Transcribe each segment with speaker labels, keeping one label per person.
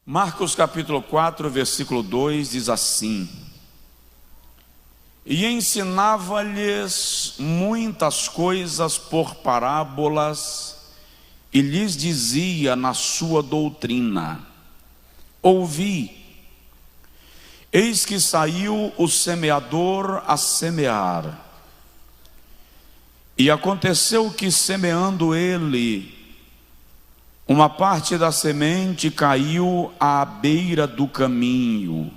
Speaker 1: Marcos capítulo 4, versículo 2 diz assim: E ensinava-lhes muitas coisas por parábolas, e lhes dizia na sua doutrina: Ouvi, eis que saiu o semeador a semear. E aconteceu que, semeando ele, uma parte da semente caiu à beira do caminho,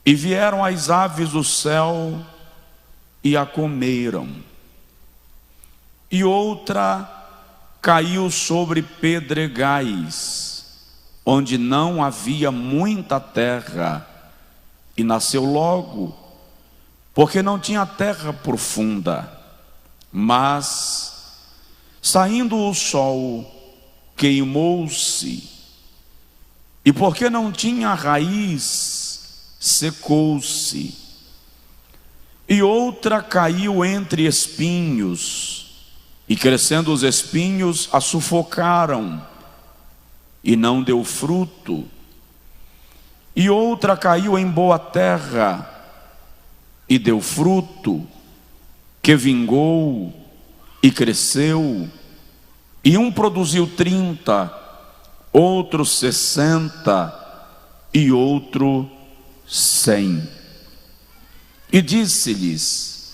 Speaker 1: e vieram as aves do céu e a comeram. E outra caiu sobre pedregais, onde não havia muita terra, e nasceu logo, porque não tinha terra profunda. Mas, saindo o sol, queimou-se, e porque não tinha raiz, secou-se. E outra caiu entre espinhos, e crescendo os espinhos a sufocaram, e não deu fruto. E outra caiu em boa terra, e deu fruto, que vingou e cresceu. E um produziu 30, outro 60 e outro 100. E disse-lhes: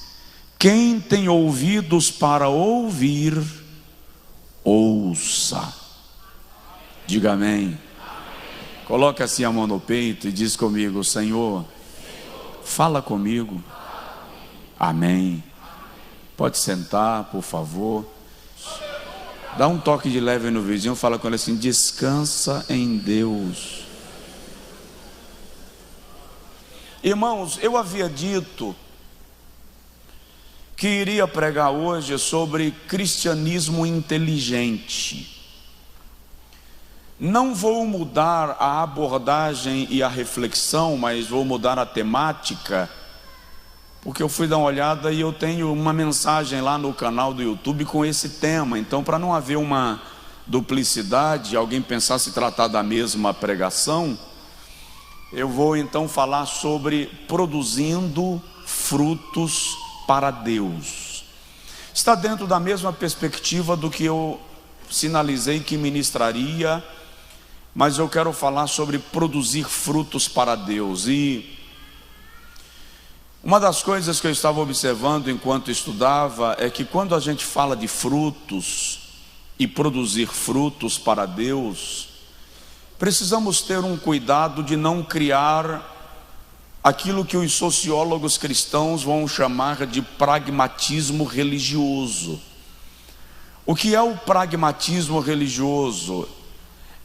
Speaker 1: Quem tem ouvidos para ouvir, ouça. Diga amém. Coloque assim a mão no peito e diz comigo: Senhor, fala comigo. Amém. Pode sentar, por favor. Dá um toque de leve no vizinho, fala com ele assim: descansa em Deus. Irmãos, eu havia dito que iria pregar hoje sobre cristianismo inteligente. Não vou mudar a abordagem e a reflexão, mas vou mudar a temática, porque eu fui dar uma olhada e eu tenho uma mensagem lá no canal do YouTube com esse tema. Então, para não haver uma duplicidade, alguém pensar se tratar da mesma pregação, eu vou então falar sobre produzindo frutos para Deus. Está dentro da mesma perspectiva do que eu sinalizei que ministraria, mas eu quero falar sobre produzir frutos para Deus. E uma das coisas que eu estava observando enquanto estudava é que quando a gente fala de frutos e produzir frutos para Deus, precisamos ter um cuidado de não criar aquilo que os sociólogos cristãos vão chamar de pragmatismo religioso. O que é o pragmatismo religioso?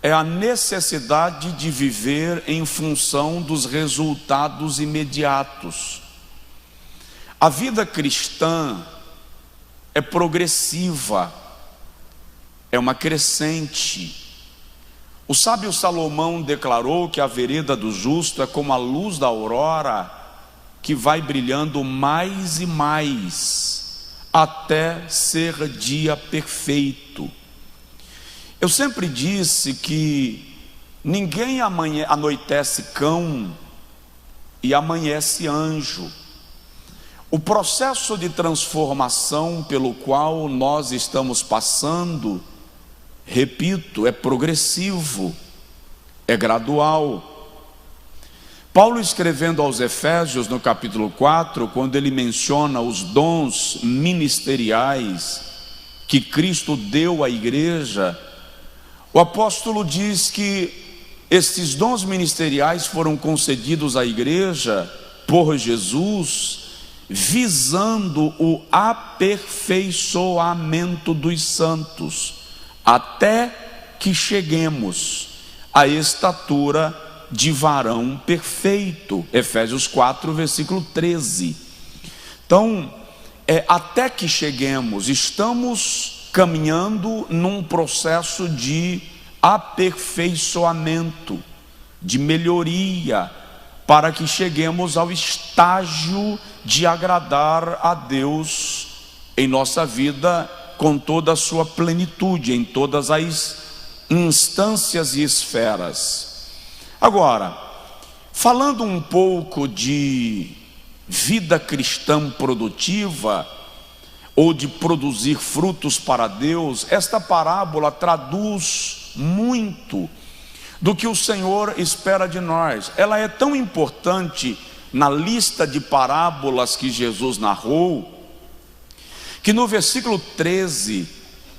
Speaker 1: É a necessidade de viver em função dos resultados imediatos. A vida cristã é progressiva, é uma crescente. O sábio Salomão declarou que a vereda do justo é como a luz da aurora, que vai brilhando mais e mais, até ser dia perfeito. Eu sempre disse que ninguém anoitece cão e amanhece anjo. O processo de transformação pelo qual nós estamos passando, repito, é progressivo, é gradual. Paulo, escrevendo aos Efésios no capítulo 4, quando ele menciona os dons ministeriais que Cristo deu à igreja, o apóstolo diz que estes dons ministeriais foram concedidos à igreja por Jesus, visando o aperfeiçoamento dos santos, até que cheguemos à estatura de varão perfeito. Efésios 4, versículo 13. Então, até que cheguemos, estamos caminhando num processo de aperfeiçoamento, de melhoria, para que cheguemos ao estágio de agradar a Deus em nossa vida com toda a sua plenitude, em todas as instâncias e esferas. Agora, falando um pouco de vida cristã produtiva, ou de produzir frutos para Deus, esta parábola traduz muito do que o Senhor espera de nós. Ela é tão importante na lista de parábolas que Jesus narrou, que no versículo 13,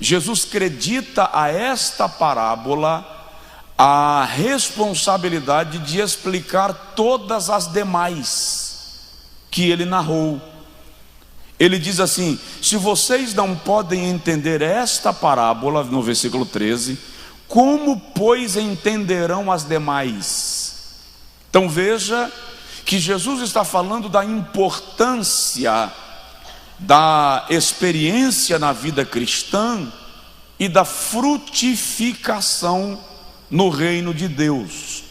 Speaker 1: Jesus acredita a esta parábola a responsabilidade de explicar todas as demais que ele narrou. Ele diz assim: se vocês não podem entender esta parábola, no versículo 13, como, pois, entenderão as demais? Então veja que Jesus está falando da importância da experiência na vida cristã e da frutificação no reino de Deus.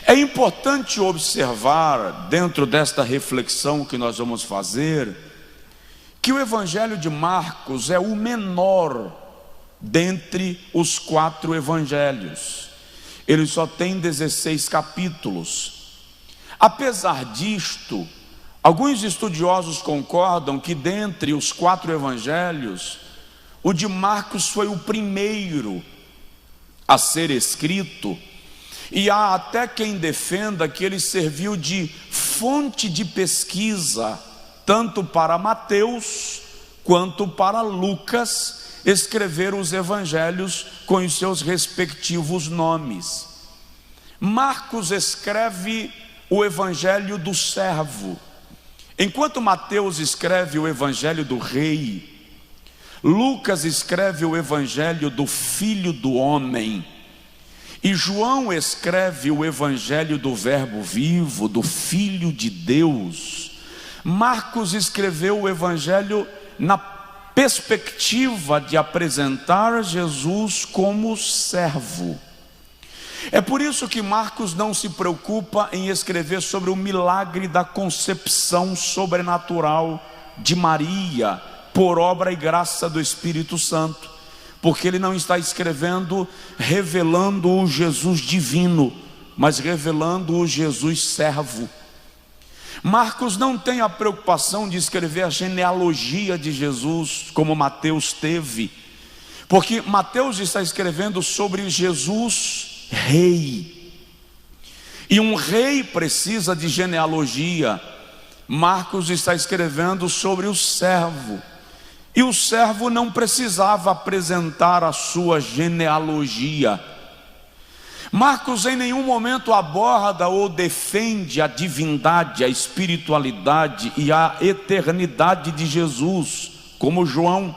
Speaker 1: É importante observar, dentro desta reflexão que nós vamos fazer, que o Evangelho de Marcos é o menor dentre os 4 evangelhos. Ele só tem 16 capítulos. Apesar disto, alguns estudiosos concordam que dentre os 4 evangelhos, o de Marcos foi o primeiro a ser escrito, e há até quem defenda que ele serviu de fonte de pesquisa tanto para Mateus quanto para Lucas escrever os evangelhos com os seus respectivos nomes. Marcos escreve o evangelho do servo, enquanto Mateus escreve o evangelho do rei. Lucas escreve o evangelho do filho do homem, e João escreve o evangelho do verbo vivo, do filho de Deus. Marcos escreveu o evangelho na perspectiva de apresentar Jesus como servo. É por isso que Marcos não se preocupa em escrever sobre o milagre da concepção sobrenatural de Maria, por obra e graça do Espírito Santo, porque ele não está escrevendo revelando o Jesus divino, mas revelando o Jesus servo. Marcos não tem a preocupação de escrever a genealogia de Jesus, como Mateus teve, porque Mateus está escrevendo sobre Jesus rei, e um rei precisa de genealogia. Marcos está escrevendo sobre o servo, e o servo não precisava apresentar a sua genealogia. Marcos em nenhum momento aborda ou defende a divindade, a espiritualidade e a eternidade de Jesus, como João,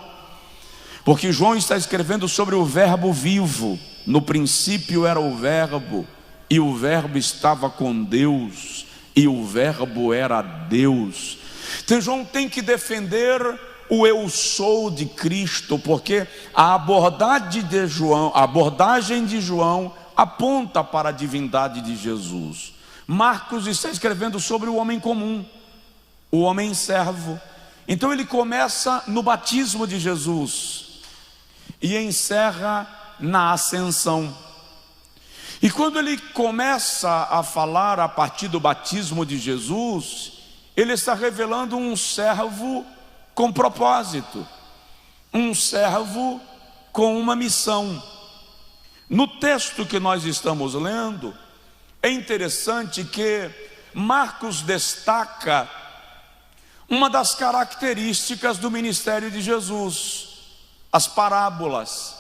Speaker 1: porque João está escrevendo sobre o verbo vivo. No princípio era o verbo, e o verbo estava com Deus, e o verbo era Deus. Então João tem que defender o eu sou de Cristo, porque a abordagem de João aponta para a divindade de Jesus. Marcos está escrevendo sobre o homem comum, o homem servo. Então ele começa no batismo de Jesus e encerra na ascensão. E quando ele começa a falar a partir do batismo de Jesus, ele está revelando um servo com propósito, um servo com uma missão. No texto que nós estamos lendo, é interessante que Marcos destaca uma das características do ministério de Jesus: as parábolas.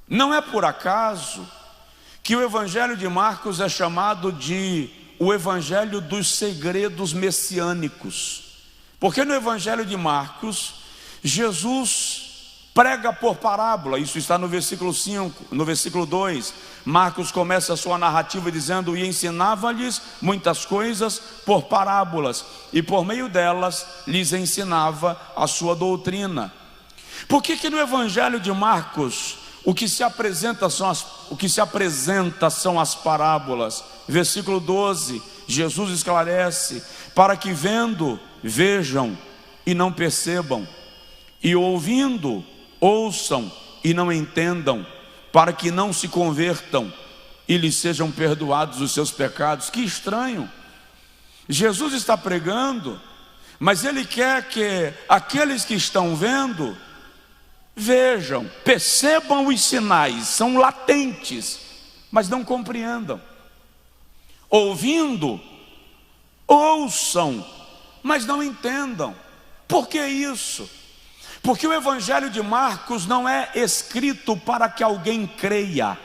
Speaker 1: Não é por acaso que o evangelho de Marcos é chamado de o evangelho dos segredos messiânicos, porque no evangelho de Marcos, Jesus prega por parábola. Isso está no versículo 5, no versículo 2, Marcos começa a sua narrativa dizendo: e ensinava-lhes muitas coisas por parábolas, e por meio delas lhes ensinava a sua doutrina. Por que no evangelho de Marcos o que se apresenta são as parábolas? Versículo 12, Jesus esclarece: para que vendo, vejam e não percebam, e ouvindo, ouçam e não entendam, para que não se convertam e lhes sejam perdoados os seus pecados. Que estranho! Jesus está pregando, mas Ele quer que aqueles que estão vendo vejam, percebam os sinais, são latentes, mas não compreendam. Ouvindo, ouçam, mas não entendam. Por que isso? Porque o Evangelho de Marcos não é escrito para que alguém creia,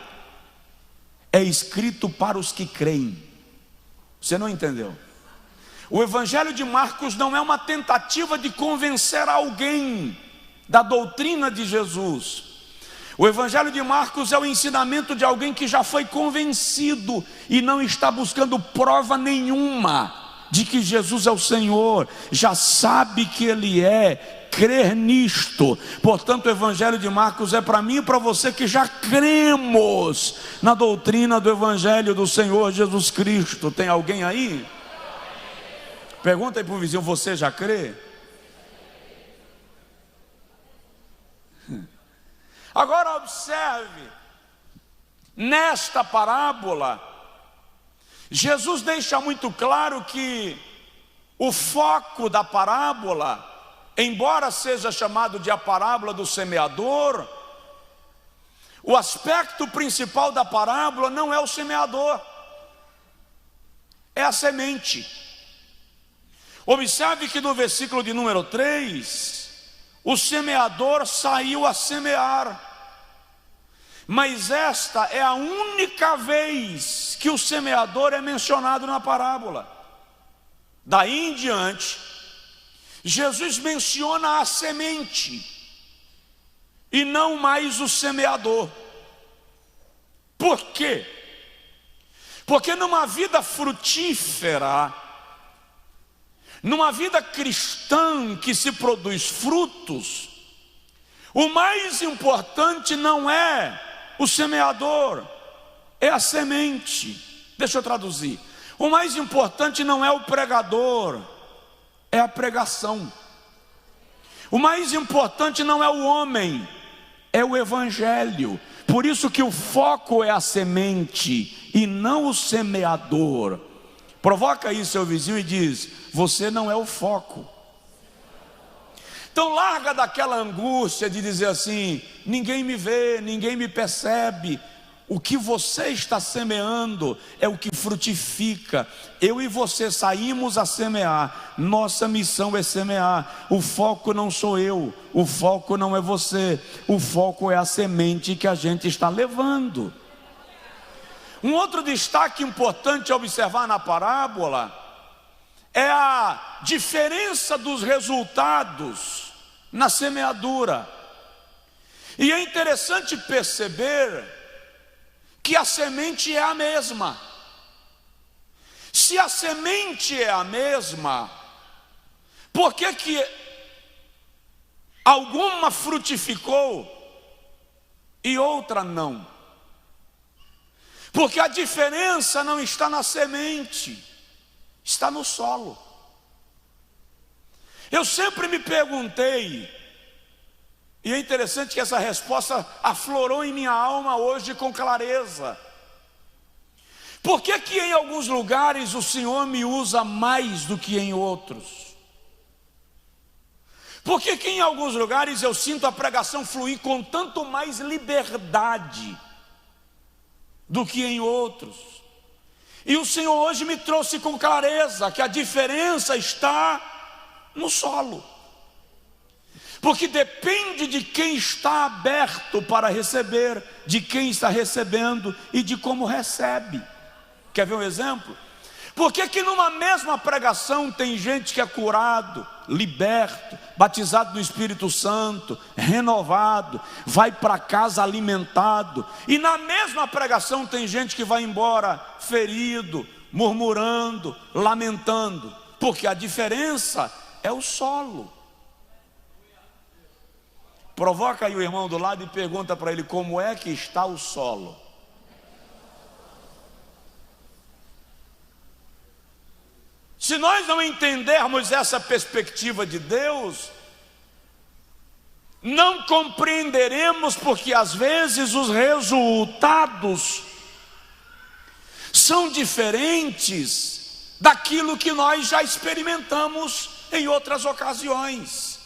Speaker 1: é escrito para os que creem. Você não entendeu? O Evangelho de Marcos não é uma tentativa de convencer alguém da doutrina de Jesus. O Evangelho de Marcos é o ensinamento de alguém que já foi convencido e não está buscando prova nenhuma de que Jesus é o Senhor, já sabe que Ele é, crer nisto. Portanto, o Evangelho de Marcos é para mim e para você que já cremos na doutrina do Evangelho do Senhor Jesus Cristo. Tem alguém aí? Pergunta aí para o vizinho: você já crê? Agora observe, nesta parábola, Jesus deixa muito claro que o foco da parábola, embora seja chamado de a parábola do semeador, o aspecto principal da parábola não é o semeador, é a semente. Observe que no versículo de número 3, o semeador saiu a semear, mas esta é a única vez que o semeador é mencionado na parábola. Daí em diante, Jesus menciona a semente e não mais o semeador. Por quê? Porque numa vida frutífera, numa vida cristã que se produz frutos, o mais importante não é o semeador, é a semente. Deixa eu traduzir. O mais importante não é o pregador, é a pregação. O mais importante não é o homem, é o evangelho. Por isso que o foco é a semente e não o semeador. Provoca aí seu vizinho e diz: você não é o foco. Então larga daquela angústia de dizer assim: ninguém me vê, ninguém me percebe. O que você está semeando é o que frutifica. Eu e você saímos a semear. Nossa missão é semear. O foco não sou eu, o foco não é você, o foco é a semente que a gente está levando. Um outro destaque importante a observar na parábola é a diferença dos resultados na semeadura. E é interessante perceber que a semente é a mesma. Se a semente é a mesma, por que que alguma frutificou e outra não? Porque a diferença não está na semente, está no solo. Eu sempre me perguntei, e é interessante que essa resposta aflorou em minha alma hoje com clareza: por que que em alguns lugares o Senhor me usa mais do que em outros? Por que que em alguns lugares eu sinto a pregação fluir com tanto mais liberdade do que em outros? E o Senhor hoje me trouxe com clareza que a diferença está no solo. Porque depende de quem está aberto para receber, de quem está recebendo e de como recebe. Quer ver um exemplo? Por que que numa mesma pregação tem gente que é curado, liberto, batizado no Espírito Santo, renovado, vai para casa alimentado, e na mesma pregação tem gente que vai embora ferido, murmurando, lamentando? Porque a diferença é o solo. Provoca aí o irmão do lado e pergunta para ele: como é que está o solo? Se nós não entendermos essa perspectiva de Deus, não compreenderemos, porque às vezes os resultados são diferentes daquilo que nós já experimentamos em outras ocasiões.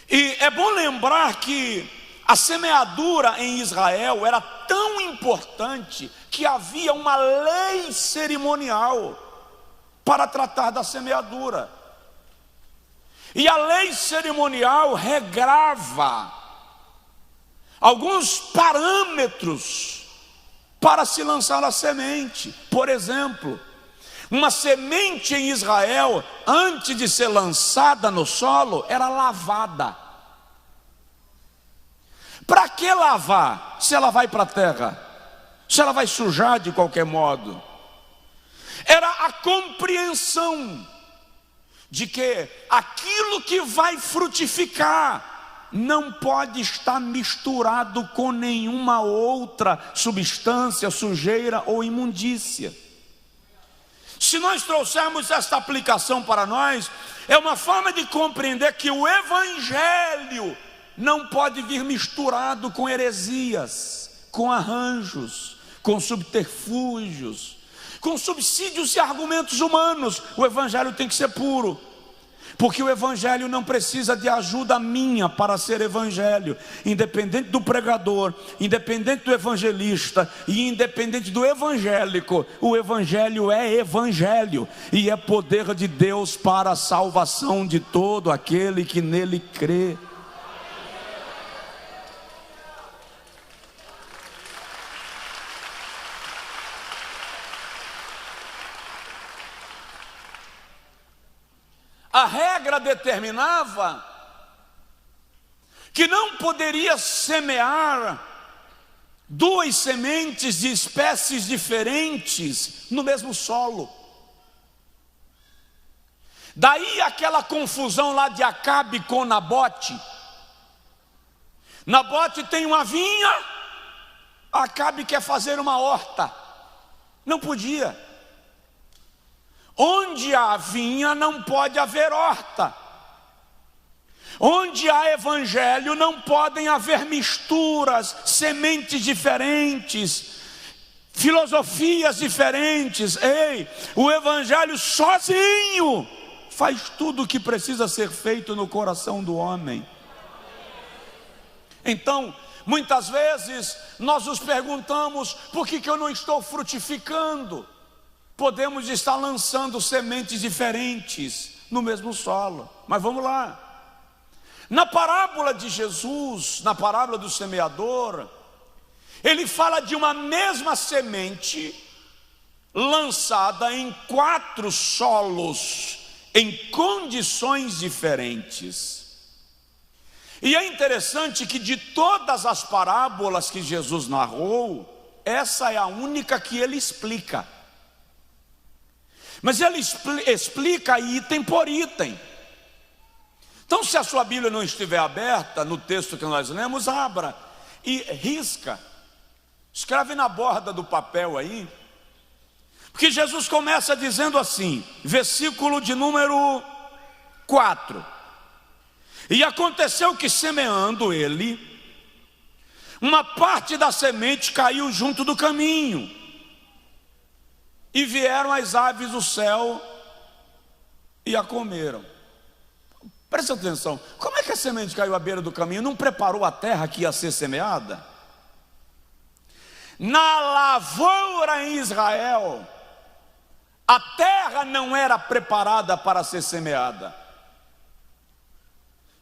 Speaker 1: E é bom lembrar que a semeadura em Israel era tão importante que havia uma lei cerimonial para tratar da semeadura. E a lei cerimonial regrava alguns parâmetros para se lançar a semente. Por exemplo, uma semente em Israel, antes de ser lançada no solo, era lavada. Para que lavar, se ela vai para a terra? Se ela vai sujar de qualquer modo? Era a compreensão de que aquilo que vai frutificar não pode estar misturado com nenhuma outra substância, sujeira ou imundícia. Se nós trouxermos esta aplicação para nós, é uma forma de compreender que o evangelho não pode vir misturado com heresias, com arranjos, com subterfúgios, com subsídios e argumentos humanos. O evangelho tem que ser puro, porque o evangelho não precisa de ajuda minha para ser evangelho. Independente do pregador, independente do evangelista e independente do evangélico, o evangelho é evangelho e é poder de Deus para a salvação de todo aquele que nele crê. A regra determinava que não poderia semear duas sementes de espécies diferentes no mesmo solo. Daí aquela confusão lá de Acabe com Nabote. Nabote tem uma vinha, Acabe quer fazer uma horta. Não podia. Onde há vinha não pode haver horta. Onde há evangelho não podem haver misturas, sementes diferentes, filosofias diferentes. Ei, o evangelho sozinho faz tudo o que precisa ser feito no coração do homem. Então, muitas vezes nós nos perguntamos: por que eu não estou frutificando? Podemos estar lançando sementes diferentes no mesmo solo. Mas vamos lá. Na parábola de Jesus, na parábola do semeador, ele fala de uma mesma semente lançada em 4 solos, em condições diferentes. E é interessante que de todas as parábolas que Jesus narrou, essa é a única que ele explica. Mas ele explica item por item. Então, se a sua Bíblia não estiver aberta no texto que nós lemos, abra e risca, escreve na borda do papel aí, porque Jesus começa dizendo assim, versículo de número 4: e aconteceu que, semeando ele, uma parte da semente caiu junto do caminho, e vieram as aves do céu e a comeram. Presta atenção, como é que a semente caiu à beira do caminho? Não preparou a terra que ia ser semeada? Na lavoura em Israel, a terra não era preparada para ser semeada.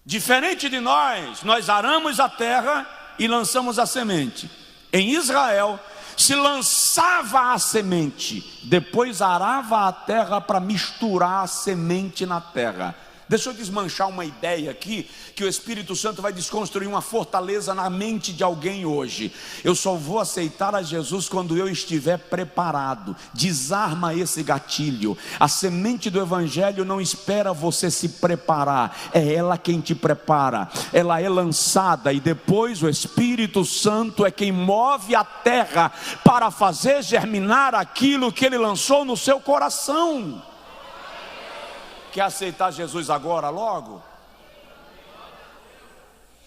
Speaker 1: Diferente de nós aramos a terra e lançamos a semente. Em Israel, se lançava a semente, depois arava a terra para misturar a semente na terra. Deixa eu desmanchar uma ideia aqui, que o Espírito Santo vai desconstruir uma fortaleza na mente de alguém hoje. Eu só vou aceitar a Jesus quando eu estiver preparado. Desarma esse gatilho. A semente do Evangelho não espera você se preparar, é ela quem te prepara. Ela é lançada e depois o Espírito Santo é quem move a terra para fazer germinar aquilo que Ele lançou no seu coração. Quer aceitar Jesus agora, logo?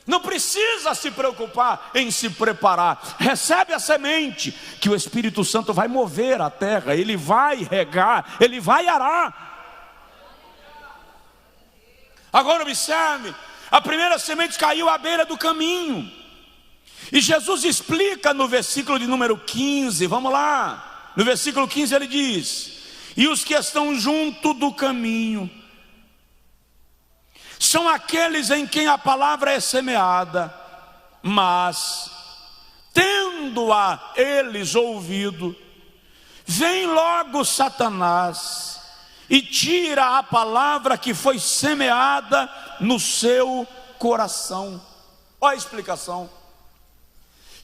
Speaker 1: Não precisa se preocupar em se preparar. Recebe a semente que o Espírito Santo vai mover a terra, ele vai regar, ele vai arar. Agora observe, a primeira semente caiu à beira do caminho. E Jesus explica no versículo de número 15, vamos lá. No versículo 15 ele diz: e os que estão junto do caminho são aqueles em quem a palavra é semeada, mas tendo-a eles ouvido, vem logo Satanás e tira a palavra que foi semeada no seu coração. Olha a explicação.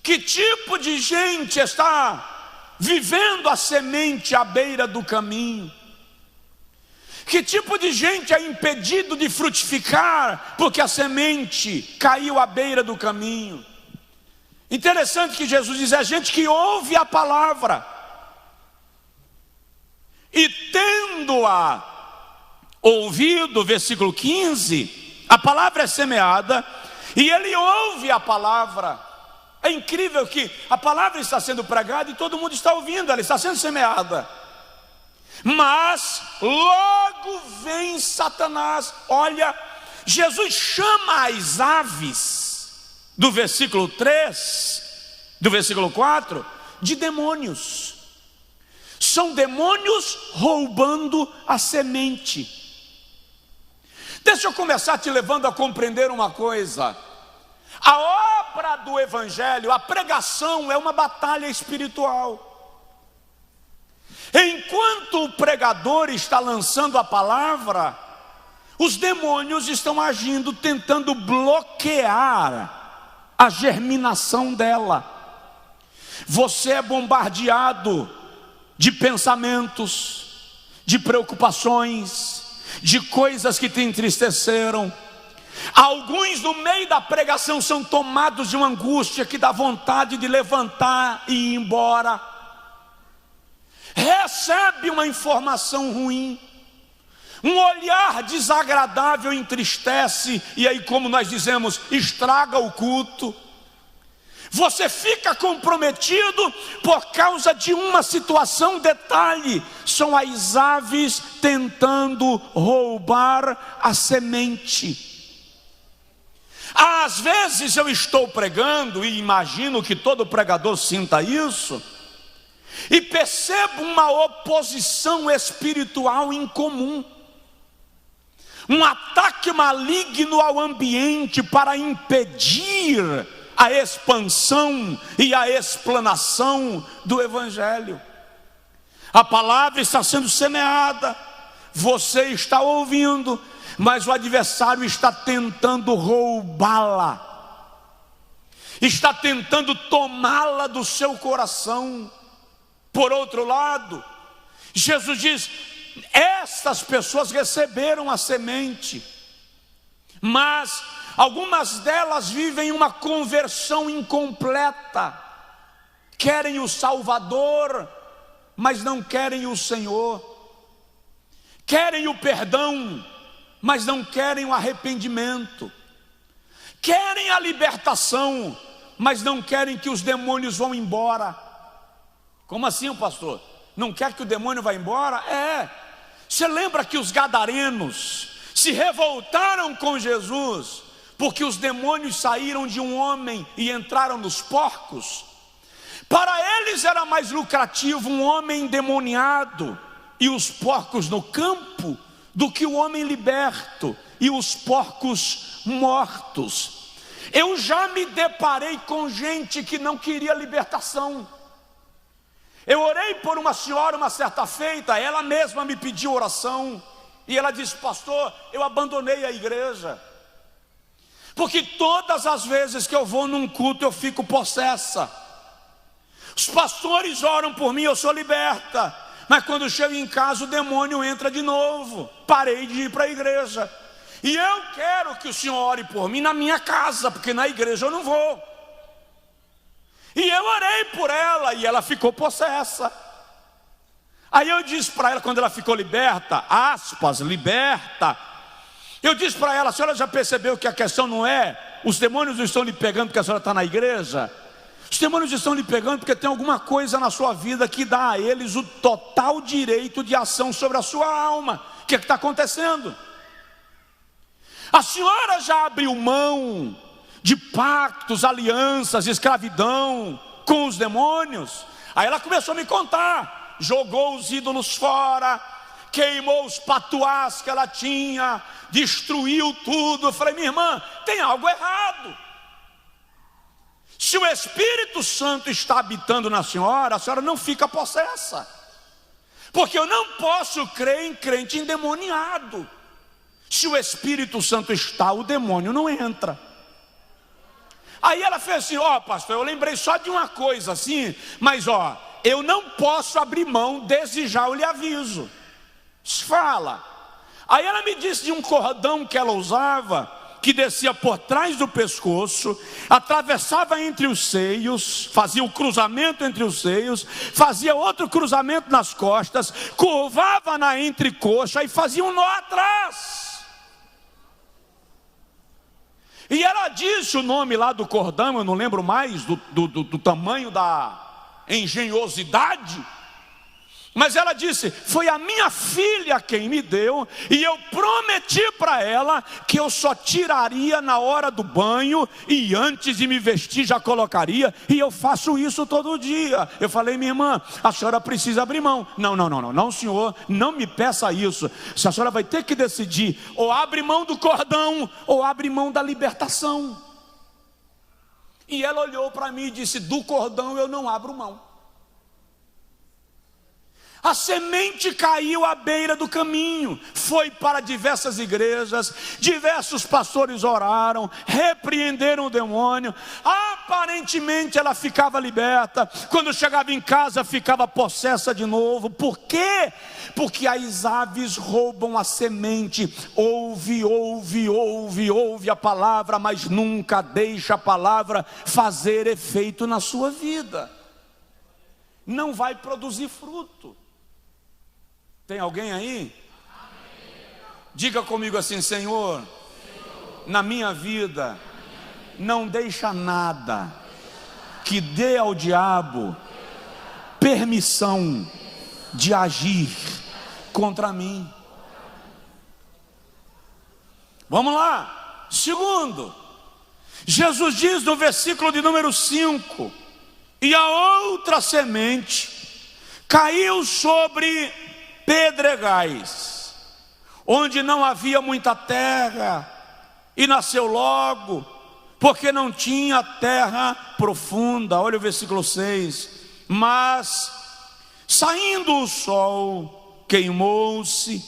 Speaker 1: Que tipo de gente está vivendo a semente à beira do caminho? Que tipo de gente é impedido de frutificar porque a semente caiu à beira do caminho? Interessante que Jesus diz: é gente que ouve a palavra e tendo-a ouvido, versículo 15, a palavra é semeada e ele ouve a palavra. É incrível que a palavra está sendo pregada e todo mundo está ouvindo, ela está sendo semeada. Mas logo vem Satanás. Olha, Jesus chama as aves, do versículo 3, do versículo 4, de demônios. São demônios roubando a semente. Deixa eu começar te levando a compreender uma coisa. A obra do Evangelho, a pregação, é uma batalha espiritual. Enquanto o pregador está lançando a palavra, os demônios estão agindo, tentando bloquear a germinação dela. Você é bombardeado de pensamentos, de preocupações, de coisas que te entristeceram. Alguns no meio da pregação são tomados de uma angústia que dá vontade de levantar e ir embora. Recebe uma informação ruim, um olhar desagradável entristece, e aí, como nós dizemos, estraga o culto. Você fica comprometido por causa de uma situação. Detalhe: são as aves tentando roubar a semente. Às vezes eu estou pregando, e imagino que todo pregador sinta isso, e percebo uma oposição espiritual incomum, um ataque maligno ao ambiente para impedir a expansão e a explanação do Evangelho. A palavra está sendo semeada, você está ouvindo, mas o adversário está tentando roubá-la, está tentando tomá-la do seu coração. Por outro lado, Jesus diz: estas pessoas receberam a semente, mas algumas delas vivem uma conversão incompleta. Querem o Salvador, mas não querem o Senhor. Querem o perdão, mas não querem o arrependimento. Querem a libertação, mas não querem que os demônios vão embora. Como assim, pastor? Não quer que o demônio vá embora? Você lembra que os gadarenos se revoltaram com Jesus porque os demônios saíram de um homem e entraram nos porcos? Para eles era mais lucrativo um homem endemoniado e os porcos no campo do que o homem liberto e os porcos mortos. Eu já me deparei com gente que não queria libertação. Eu orei por uma senhora uma certa feita, ela mesma me pediu oração, e ela disse: pastor, eu abandonei a igreja, porque todas as vezes que eu vou num culto eu fico possessa. Os pastores oram por mim, eu sou liberta, mas quando eu chego em casa o demônio entra de novo. Parei de ir para a igreja, e eu quero que o senhor ore por mim na minha casa, porque na igreja eu não vou. E eu orei por ela e ela ficou possessa. Aí eu disse para ela, quando ela ficou liberta, aspas, liberta, eu disse para ela: a senhora já percebeu que a questão não é os demônios não estão lhe pegando porque a senhora está na igreja? Os demônios estão lhe pegando porque tem alguma coisa na sua vida que dá a eles o total direito de ação sobre a sua alma. O que está acontecendo? A senhora já abriu mão de pactos, alianças, escravidão com os demônios? Aí ela começou a me contar, jogou os ídolos fora, queimou os patuás que ela tinha, destruiu tudo. Eu falei, minha irmã, tem algo errado. Se o Espírito Santo está habitando na senhora, a senhora não fica possessa, porque eu não posso crer em crente endemoniado. Se o Espírito Santo está, o demônio não entra. Aí ela fez assim, ó, pastor, eu lembrei só de uma coisa assim, mas ó, eu não posso abrir mão, desde já eu lhe aviso. Fala. Aí ela me disse de um cordão que ela usava, que descia por trás do pescoço, atravessava entre os seios, fazia o cruzamento entre os seios, fazia outro cruzamento nas costas, curvava na entrecoxa e fazia um nó atrás. E ela disse o nome lá do cordão, eu não lembro mais do tamanho da engenhosidade, mas ela disse, foi a minha filha quem me deu, e eu prometi para ela que eu só tiraria na hora do banho, e antes de me vestir já colocaria, e eu faço isso todo dia. Eu falei, minha irmã, a senhora precisa abrir mão. Não, senhor, não me peça isso. A senhora vai ter que decidir, ou abre mão do cordão, ou abre mão da libertação. E ela olhou para mim e disse, do cordão eu não abro mão. A semente caiu à beira do caminho, foi para diversas igrejas, diversos pastores oraram, repreenderam o demônio. Aparentemente ela ficava liberta, quando chegava em casa ficava possessa de novo. Por quê? Porque as aves roubam a semente. Ouve a palavra, mas nunca deixa a palavra fazer efeito na sua vida. Não vai produzir fruto. Tem alguém aí? Diga comigo assim, Senhor, na minha vida, não deixa nada que dê ao diabo permissão de agir contra mim. Vamos lá. Segundo, Jesus diz no versículo de número 5, e a outra semente caiu sobre pedregais, onde não havia muita terra, e nasceu logo, porque não tinha terra profunda. Olha o versículo 6. Mas saindo o sol, queimou-se,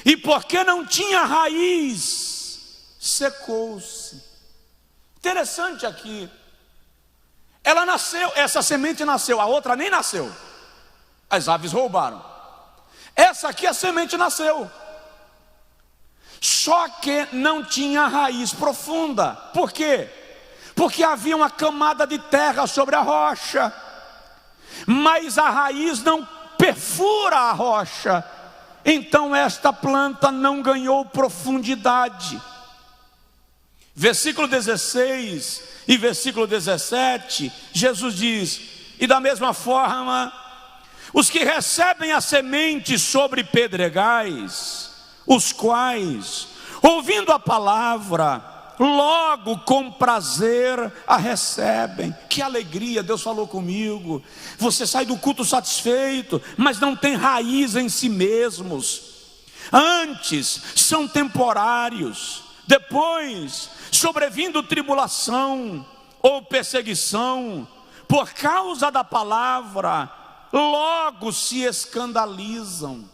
Speaker 1: e porque não tinha raiz, secou-se. Interessante aqui, ela nasceu, essa semente nasceu, a outra nem nasceu, as aves roubaram. Essa aqui a semente nasceu, só que não tinha raiz profunda. Por quê? Porque havia uma camada de terra sobre a rocha, mas a raiz não perfura a rocha. Então esta planta não ganhou profundidade. Versículo 16 e versículo 17, Jesus diz, e da mesma forma, os que recebem a semente sobre pedregais, os quais, ouvindo a palavra, logo com prazer a recebem. Que alegria, Deus falou comigo. Você sai do culto satisfeito, mas não tem raiz em si mesmos. Antes são temporários, depois, sobrevindo tribulação ou perseguição, por causa da palavra, logo se escandalizam.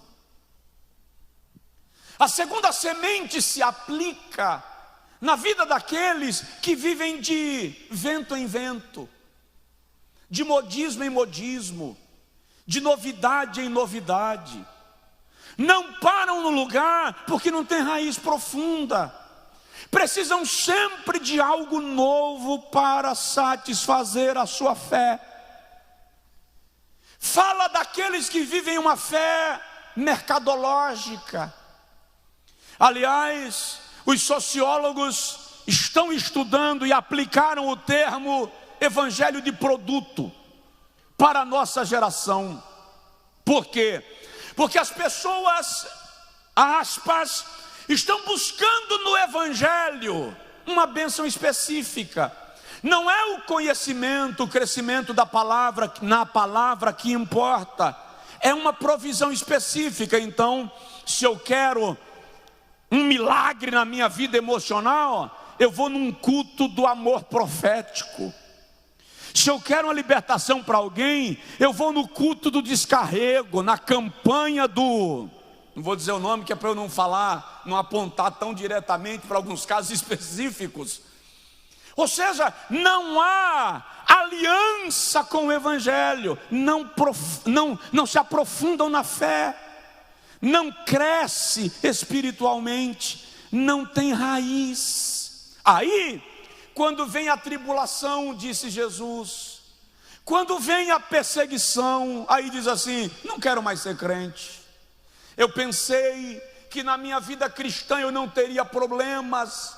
Speaker 1: A segunda semente se aplica na vida daqueles que vivem de vento em vento, de modismo em modismo, de novidade em novidade. Não param no lugar porque não tem raiz profunda. Precisam sempre de algo novo para satisfazer a sua fé. Fala daqueles que vivem uma fé mercadológica. Aliás, os sociólogos estão estudando e aplicaram o termo evangelho de produto para a nossa geração. Por quê? Porque as pessoas, aspas, estão buscando no evangelho uma bênção específica. Não é o conhecimento, o crescimento da palavra, na palavra que importa, é uma provisão específica. Então, se eu quero um milagre na minha vida emocional, eu vou num culto do amor profético. Se eu quero uma libertação para alguém, eu vou no culto do descarrego, na campanha do... Não vou dizer o nome, que é para eu não falar, não apontar tão diretamente para alguns casos específicos. Ou seja, não há aliança com o evangelho, não se aprofundam na fé, não cresce espiritualmente, não tem raiz. Aí, quando vem a tribulação, disse Jesus, quando vem a perseguição, aí diz assim: não quero mais ser crente. Eu pensei que na minha vida cristã eu não teria problemas,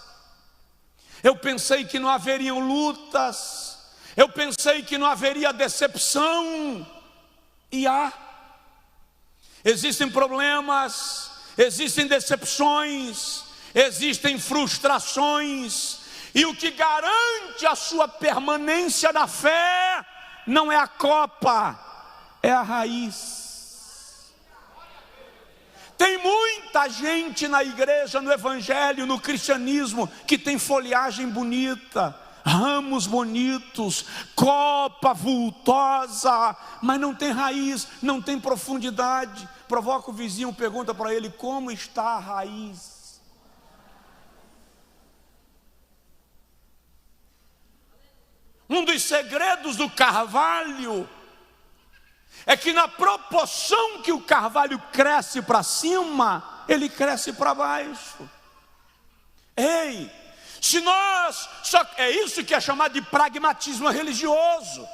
Speaker 1: eu pensei que não haveriam lutas, eu pensei que não haveria decepção, e há. Existem problemas, existem decepções, existem frustrações, e o que garante a sua permanência na fé não é a copa, é a raiz. Tem muita gente na igreja, no evangelho, no cristianismo, que tem folhagem bonita, ramos bonitos, copa vultosa, mas não tem raiz, não tem profundidade. Provoca o vizinho, pergunta para ele: como está a raiz? Um dos segredos do carvalho é que na proporção que o carvalho cresce para cima, ele cresce para baixo. Ei, se nós, é isso que é chamado de pragmatismo religioso.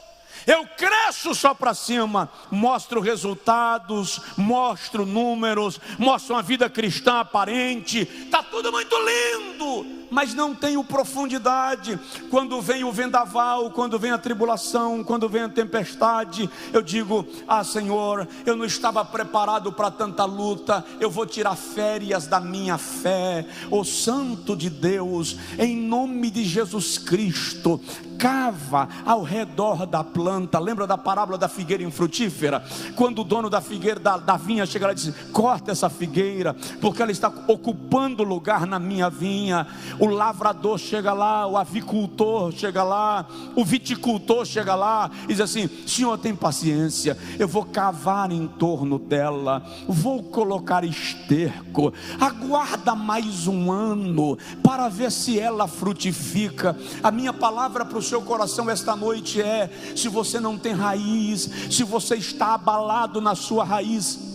Speaker 1: Eu cresço só para cima, mostro resultados, mostro números, mostro uma vida cristã aparente, está tudo muito lindo, mas não tenho profundidade. Quando vem o vendaval, quando vem a tribulação, quando vem a tempestade, eu digo: ah, Senhor, eu não estava preparado para tanta luta, eu vou tirar férias da minha fé. Ô Santo de Deus, em nome de Jesus Cristo, cava ao redor da planta. Lembra da parábola da figueira infrutífera? Quando o dono da figueira, da vinha, chega lá e diz: corta essa figueira, porque ela está ocupando lugar na minha vinha. O lavrador chega lá, o avicultor chega lá, o viticultor chega lá e diz assim: Senhor, tem paciência, eu vou cavar em torno dela, vou colocar esterco, aguarda mais um ano para ver se ela frutifica. A minha palavra para o seu coração esta noite é: se você não tem raiz, se você está abalado na sua raiz,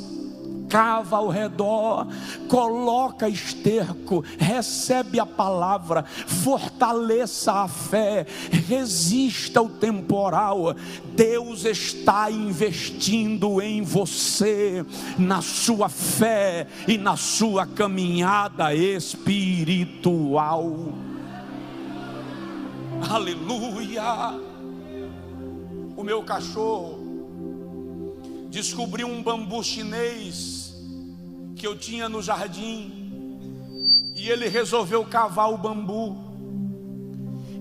Speaker 1: cava ao redor, coloca esterco, recebe a palavra, fortaleça a fé, resista ao temporal. Deus está investindo em você, na sua fé e na sua caminhada espiritual. Aleluia. O meu cachorro descobriu um bambu chinês que eu tinha no jardim, e ele resolveu cavar o bambu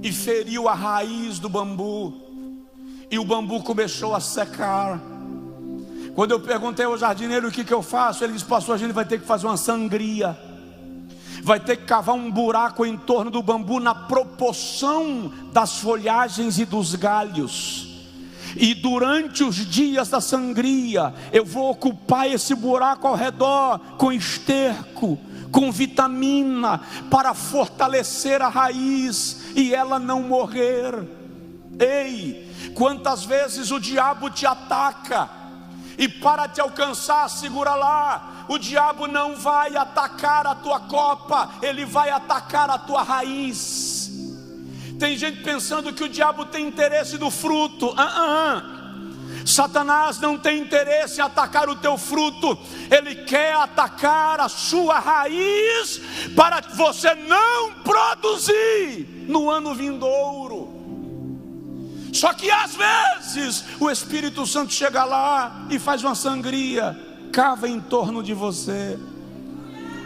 Speaker 1: e feriu a raiz do bambu, e o bambu começou a secar. Quando eu perguntei ao jardineiro o que eu faço, ele disse: pastor, a gente vai ter que fazer uma sangria, vai ter que cavar um buraco em torno do bambu na proporção das folhagens e dos galhos, e durante os dias da sangria eu vou ocupar esse buraco ao redor com esterco, com vitamina, para fortalecer a raiz e ela não morrer. Ei, quantas vezes o diabo te ataca, e para te alcançar, segura lá, o diabo não vai atacar a tua copa, ele vai atacar a tua raiz. Tem gente pensando que o diabo tem interesse no fruto. Satanás não tem interesse em atacar o teu fruto, ele quer atacar a sua raiz, para você não produzir no ano vindouro. Só que às vezes o Espírito Santo chega lá e faz uma sangria, cava em torno de você,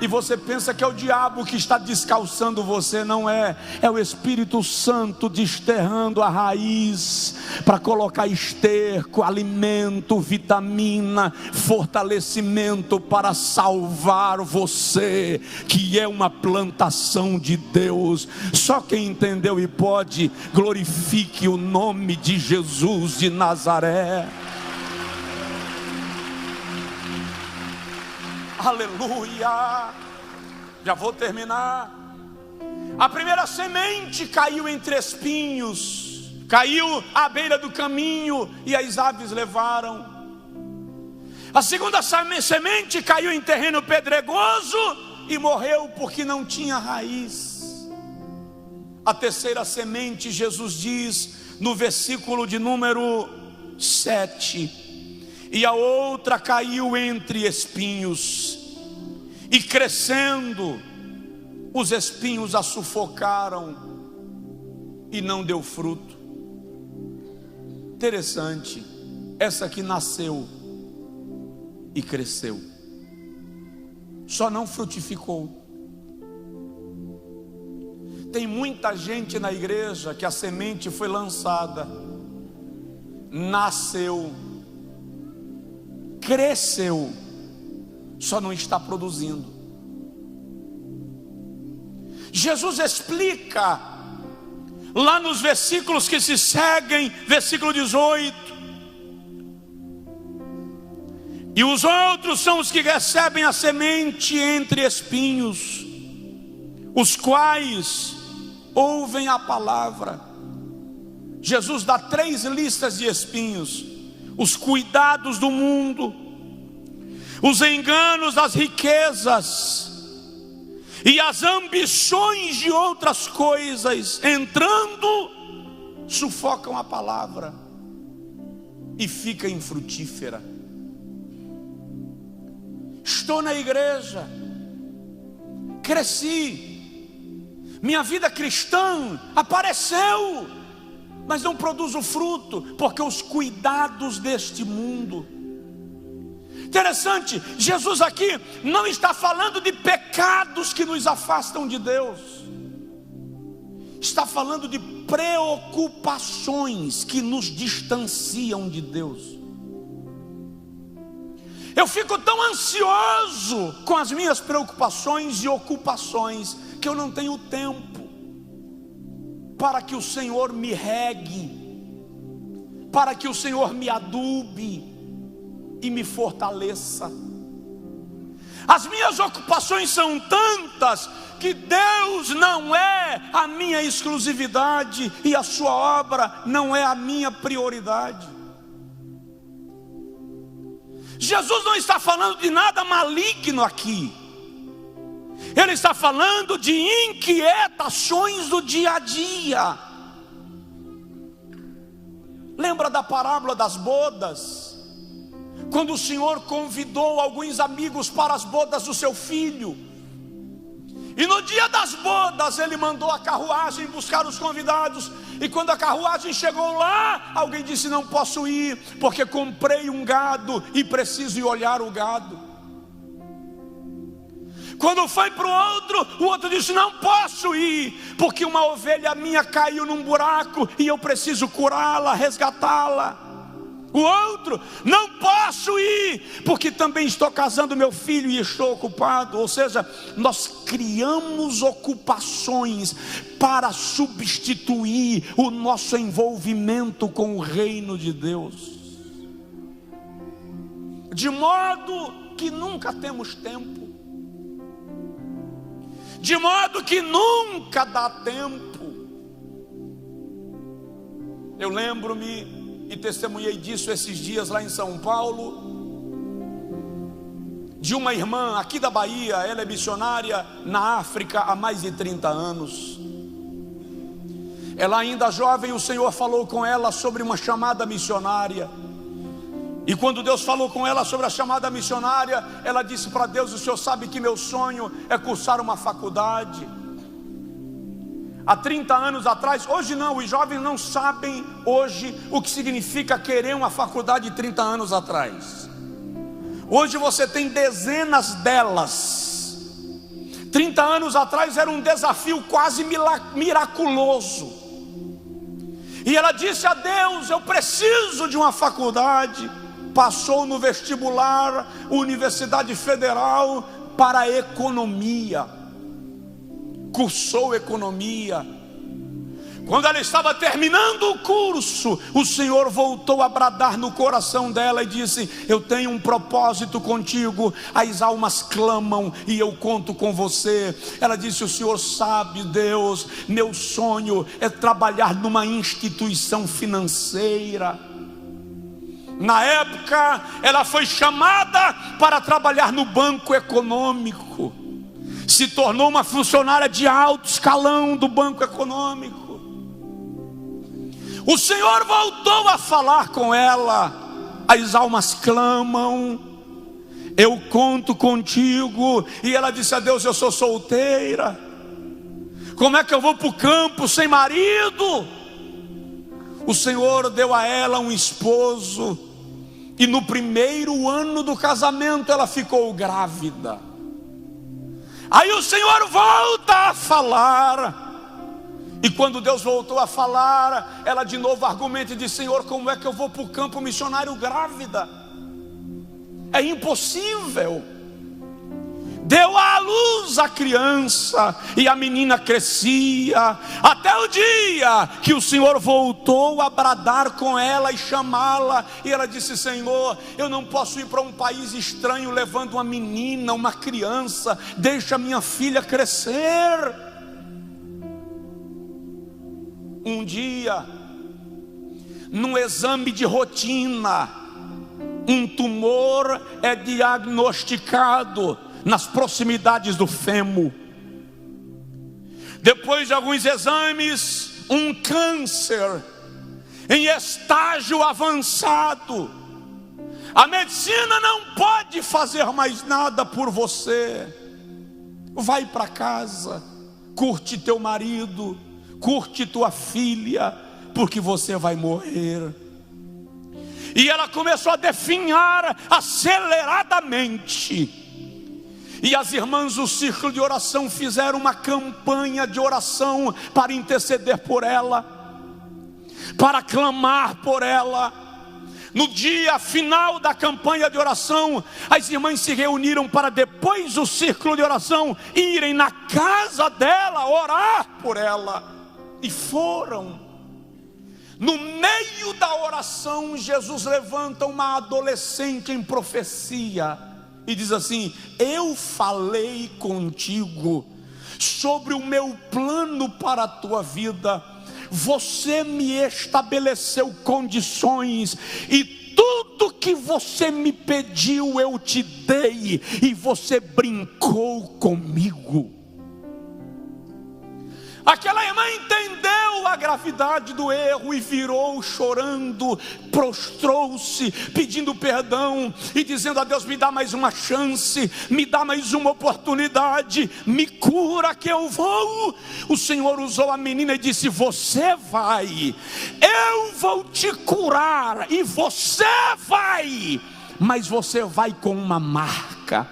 Speaker 1: e você pensa que é o diabo que está descalçando você. Não é, é o Espírito Santo desterrando a raiz, para colocar esterco, alimento, vitamina, fortalecimento, para salvar você, que é uma plantação de Deus. Só quem entendeu e pode, glorifique o nome de Jesus de Nazaré. Aleluia. Já vou terminar. A primeira semente caiu entre espinhos, caiu à beira do caminho e as aves levaram. A segunda semente caiu em terreno pedregoso e morreu porque não tinha raiz. A terceira semente, Jesus diz no versículo de número 7: e a outra caiu entre espinhos, e crescendo, os espinhos a sufocaram e não deu fruto. Interessante, essa aqui nasceu e cresceu, só não frutificou. Tem muita gente na igreja que a semente foi lançada, nasceu, cresceu, só não está produzindo. Jesus explica lá nos versículos que se seguem, versículo 18: e os outros são os que recebem a semente entre espinhos, os quais ouvem a palavra. Jesus dá 3 listas de espinhos: os cuidados do mundo, os enganos das riquezas e as ambições de outras coisas, entrando, sufocam a palavra e fica infrutífera. Estou na igreja, cresci, minha vida cristã apareceu, mas não produzo fruto, porque os cuidados deste mundo. Interessante, Jesus aqui não está falando de pecados que nos afastam de Deus, está falando de preocupações que nos distanciam de Deus. Eu fico tão ansioso com as minhas preocupações e ocupações, que eu não tenho tempo para que o Senhor me regue, para que o Senhor me adube e me fortaleça. As minhas ocupações são tantas que Deus não é a minha exclusividade e a sua obra não é a minha prioridade. Jesus não está falando de nada maligno aqui. Ele está falando de inquietações do dia a dia. Lembra da parábola das bodas? Quando o Senhor convidou alguns amigos para as bodas do seu filho, e no dia das bodas ele mandou a carruagem buscar os convidados, e quando a carruagem chegou lá, alguém disse: não posso ir, porque comprei um gado e preciso ir olhar o gado. Quando foi para o outro disse: não posso ir, porque uma ovelha minha caiu num buraco e eu preciso curá-la, resgatá-la. O outro: não posso ir, porque também estou casando meu filho e estou ocupado. Ou seja, nós criamos ocupações para substituir o nosso envolvimento com o reino de Deus, de modo que nunca temos tempo, de modo que nunca dá tempo. Eu lembro-me e testemunhei disso esses dias lá em São Paulo, de uma irmã aqui da Bahia. Ela é missionária na África há mais de 30 anos. Ela ainda jovem, o Senhor falou com ela sobre uma chamada missionária. E quando Deus falou com ela sobre a chamada missionária, ela disse para Deus: o Senhor sabe que meu sonho é cursar uma faculdade. Há 30 anos atrás, hoje não, os jovens não sabem hoje o que significa querer uma faculdade de 30 anos atrás. Hoje você tem dezenas delas. 30 anos atrás era um desafio quase miraculoso. E ela disse a Deus: eu preciso de uma faculdade. Passou no vestibular, Universidade Federal para Economia. Cursou Economia. Quando ela estava terminando o curso, o Senhor voltou a bradar no coração dela e disse: eu tenho um propósito contigo, as almas clamam e eu conto com você. Ela disse: o Senhor sabe, Deus, meu sonho é trabalhar numa instituição financeira. Na época, ela foi chamada para trabalhar no Banco Econômico. Se tornou uma funcionária de alto escalão do Banco Econômico. O Senhor voltou a falar com ela: as almas clamam, eu conto contigo. E ela disse a Deus: eu sou solteira, como é que eu vou para o campo sem marido? O Senhor deu a ela um esposo, e no primeiro ano do casamento ela ficou grávida. Aí o Senhor volta a falar. E quando Deus voltou a falar, ela de novo argumenta e diz: Senhor, como é que eu vou para o campo missionário grávida? É impossível. Deu à luz a criança, e a menina crescia, até o dia que o Senhor voltou a bradar com ela e chamá-la. E ela disse: Senhor, eu não posso ir para um país estranho levando uma menina, uma criança. Deixa minha filha crescer. Um dia, num exame de rotina, um tumor é diagnosticado nas proximidades do fêmur. Depois de alguns exames, um câncer em estágio avançado. A medicina não pode fazer mais nada por você. Vai para casa, curte teu marido, curte tua filha, porque você vai morrer. E ela começou a definhar aceleradamente. E as irmãs do círculo de oração fizeram uma campanha de oração para interceder por ela, para clamar por ela. No dia final da campanha de oração, as irmãs se reuniram para, depois do círculo de oração, irem na casa dela orar por ela. E foram. No meio da oração, Jesus levanta uma adolescente em profecia e diz assim: eu falei contigo sobre o meu plano para a tua vida. Você me estabeleceu condições, e tudo que você me pediu eu te dei, e você brincou comigo. Aquela irmã entendeu a gravidade do erro e virou chorando, prostrou-se, pedindo perdão e dizendo a Deus: me dá mais uma chance, me dá mais uma oportunidade, me cura que eu vou. O Senhor usou a menina e disse: você vai, eu vou te curar, e você vai, mas você vai com uma marca.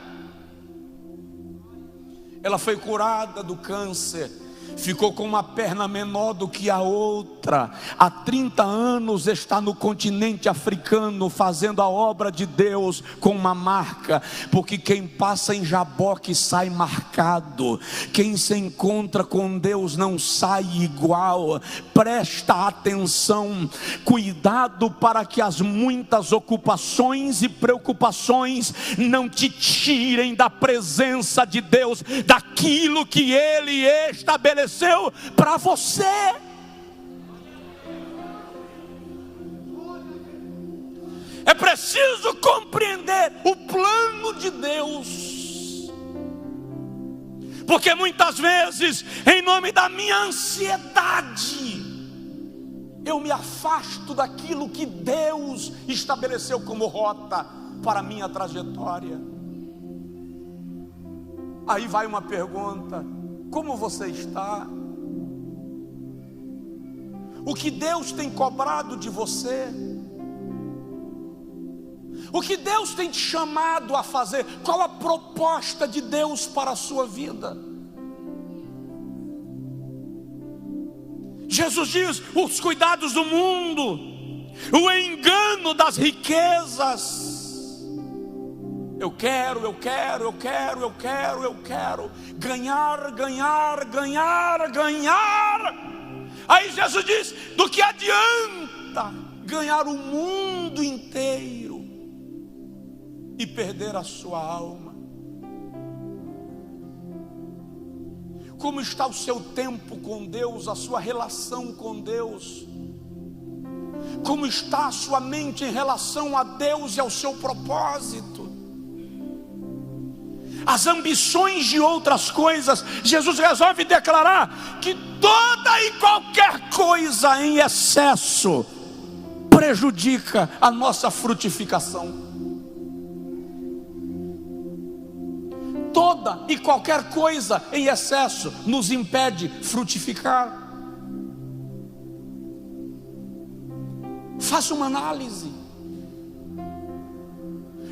Speaker 1: Ela foi curada do câncer. Ficou com uma perna menor do que a outra. Há 30 anos está no continente africano fazendo a obra de Deus com uma marca. Porque quem passa em Jaboque sai marcado. Quem se encontra com Deus não sai igual. Presta atenção, cuidado para que as muitas ocupações e preocupações não te tirem da presença de Deus, daquilo que Ele estabeleceu para você. É preciso compreender o plano de Deus, porque muitas vezes, em nome da minha ansiedade, eu me afasto daquilo que Deus estabeleceu como rota para a minha trajetória. Aí vai uma pergunta: como você está? O que Deus tem cobrado de você? O que Deus tem te chamado a fazer? Qual a proposta de Deus para a sua vida? Jesus diz: os cuidados do mundo, o engano das riquezas. Eu quero ganhar. Aí Jesus diz: do que adianta ganhar o mundo inteiro e perder a sua alma? Como está o seu tempo com Deus, a sua relação com Deus? Como está a sua mente em relação a Deus e ao seu propósito? As ambições de outras coisas, Jesus resolve declarar que toda e qualquer coisa em excesso prejudica a nossa frutificação. Toda e qualquer coisa em excesso nos impede frutificar. Faça uma análise.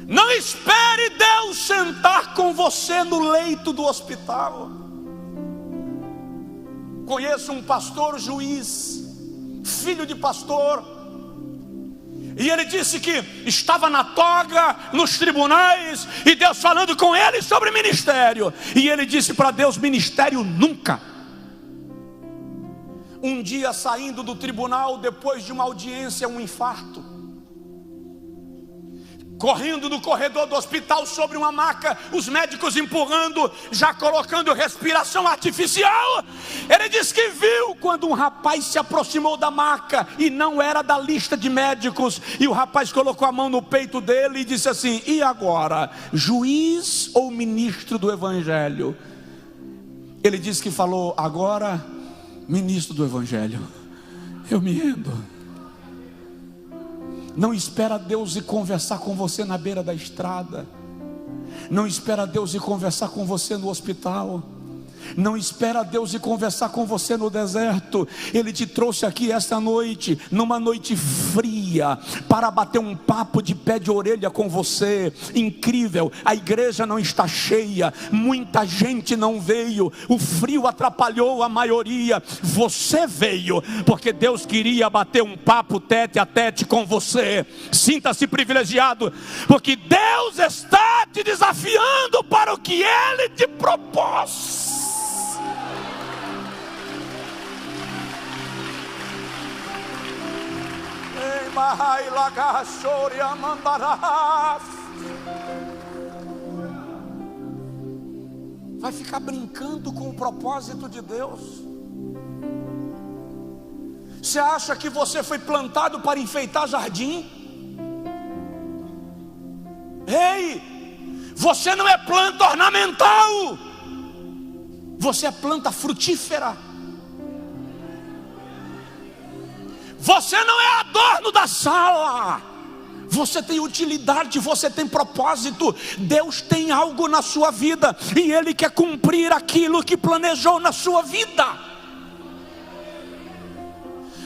Speaker 1: Não espere Deus sentar com você no leito do hospital. Conheço um pastor juiz, filho de pastor, e ele disse que estava na toga, nos tribunais, e Deus falando com ele sobre ministério. E ele disse para Deus: ministério nunca. Um dia, saindo do tribunal, depois de uma audiência, um infarto, correndo no corredor do hospital sobre uma maca, os médicos empurrando, já colocando respiração artificial. Ele disse que viu quando um rapaz se aproximou da maca e não era da lista de médicos, e o rapaz colocou a mão no peito dele e disse assim: e agora, juiz ou ministro do evangelho? Ele disse que falou: agora, ministro do evangelho. Eu me rendo. Não espera Deus ir conversar com você na beira da estrada. Não espera Deus ir conversar com você no hospital. Não espera Deus ir conversar com você no deserto. Ele te trouxe aqui esta noite, numa noite fria, para bater um papo de pé de orelha com você. Incrível, a igreja não está cheia, muita gente não veio, o frio atrapalhou a maioria. Você veio porque Deus queria bater um papo tete a tete com você. Sinta-se privilegiado, porque Deus está te desafiando para o que Ele te propôs. Vai ficar brincando com o propósito de Deus? Você acha que você foi plantado para enfeitar jardim? Ei, você não é planta ornamental, você é planta frutífera. Você não é adorno da sala. Você tem utilidade, você tem propósito. Deus tem algo na sua vida e Ele quer cumprir aquilo que planejou na sua vida.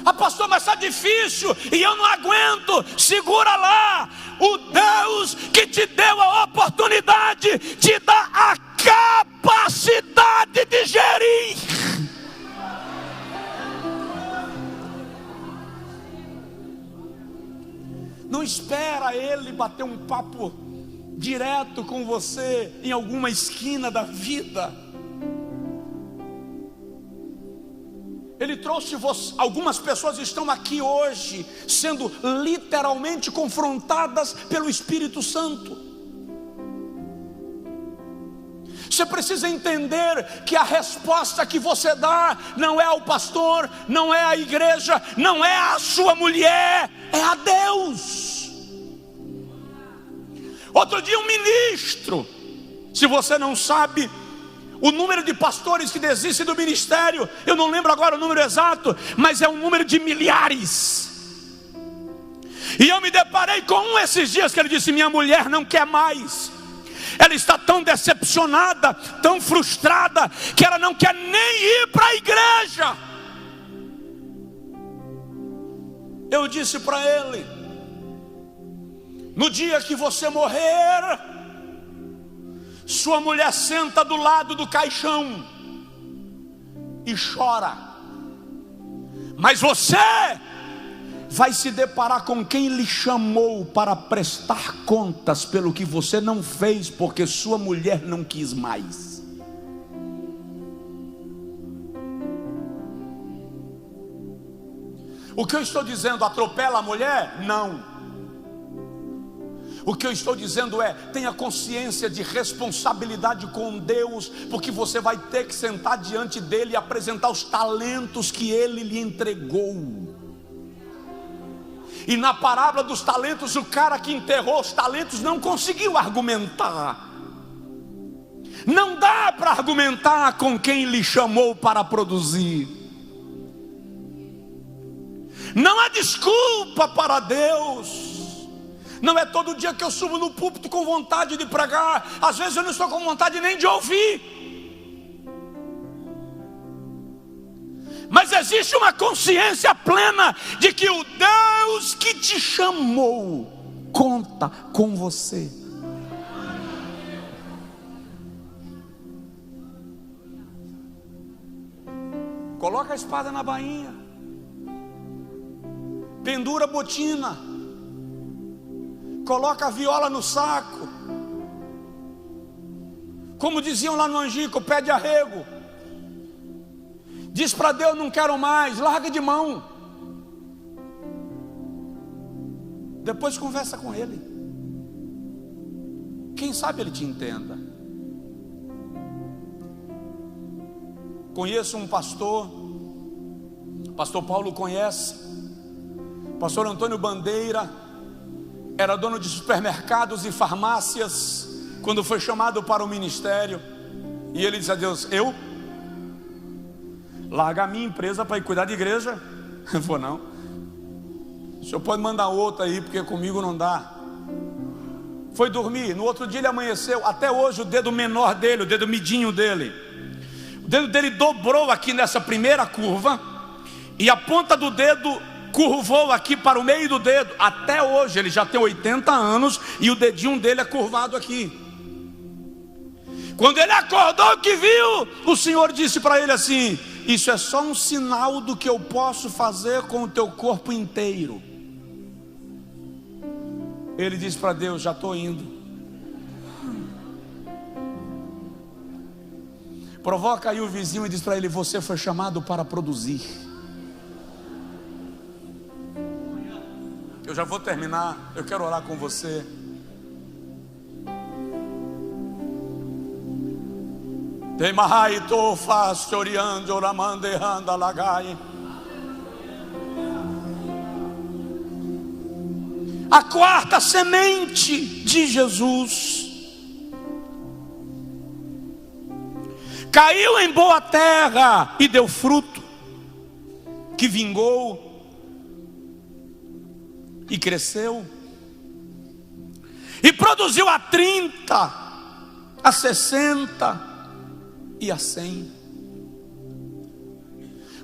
Speaker 1: Ah, pastor, mas está difícil e eu não aguento. Segura lá. O Deus que te deu a oportunidade te dá a capacidade de gerir. Não espera Ele bater um papo direto com você em alguma esquina da vida. Ele trouxe você. Algumas pessoas estão aqui hoje sendo literalmente confrontadas pelo Espírito Santo. Você precisa entender que a resposta que você dá não é ao pastor, não é à igreja, não é à sua mulher, é a Deus. Outro dia um ministro, se você não sabe, O número de pastores que desistem do ministério, eu não lembro agora o número exato, mas é um número de milhares. E eu me deparei com um esses dias que ele disse: minha mulher não quer mais. Ela está tão decepcionada, tão frustrada, que ela não quer nem ir para a igreja. Eu disse para ele: no dia que você morrer, sua mulher senta do lado do caixão e chora, mas você vai se deparar com quem lhe chamou para prestar contas pelo que você não fez, porque sua mulher não quis mais. O que eu estou dizendo atropela a mulher? Não. O que eu estou dizendo é: tenha consciência de responsabilidade com Deus, porque você vai ter que sentar diante dele e apresentar os talentos que ele lhe entregou. E na parábola dos talentos, o cara que enterrou os talentos não conseguiu argumentar. Não dá para argumentar com quem lhe chamou para produzir. Não há desculpa para Deus. Não é todo dia que eu subo no púlpito com vontade de pregar. Às vezes eu não estou com vontade nem de ouvir. Mas existe uma consciência plena de que o Deus que te chamou conta com você. Coloca a espada na bainha, pendura a botina, coloca a viola no saco. Como diziam lá no Angico, pede arrego. Diz para Deus: não quero mais, larga de mão. Depois conversa com Ele. Quem sabe Ele te entenda. Conheço um pastor, pastor Paulo conhece, pastor Antônio Bandeira, era dono de supermercados e farmácias, quando foi chamado para o ministério. E ele disse a Deus: eu largar a minha empresa para ir cuidar de igreja? Eu falei: não, o senhor pode mandar outra aí, porque comigo não dá. Foi dormir, no outro dia ele amanheceu. Até hoje o dedo menor dele, o dedo midinho dele, o dedo dele dobrou aqui nessa primeira curva, e a ponta do dedo curvou aqui para o meio do dedo. Até hoje, ele já tem 80 anos e o dedinho dele é curvado aqui. Quando ele acordou, que viu, o Senhor disse para ele assim: isso é só um sinal do que eu posso fazer com o teu corpo inteiro. Ele disse para Deus: já estou indo. Provoca aí o vizinho e diz para ele: você foi chamado para produzir. Eu já vou terminar, eu quero orar com você. A quarta semente de Jesus caiu em boa terra e deu fruto, que vingou e cresceu, e produziu a 30, a 60 e a 100.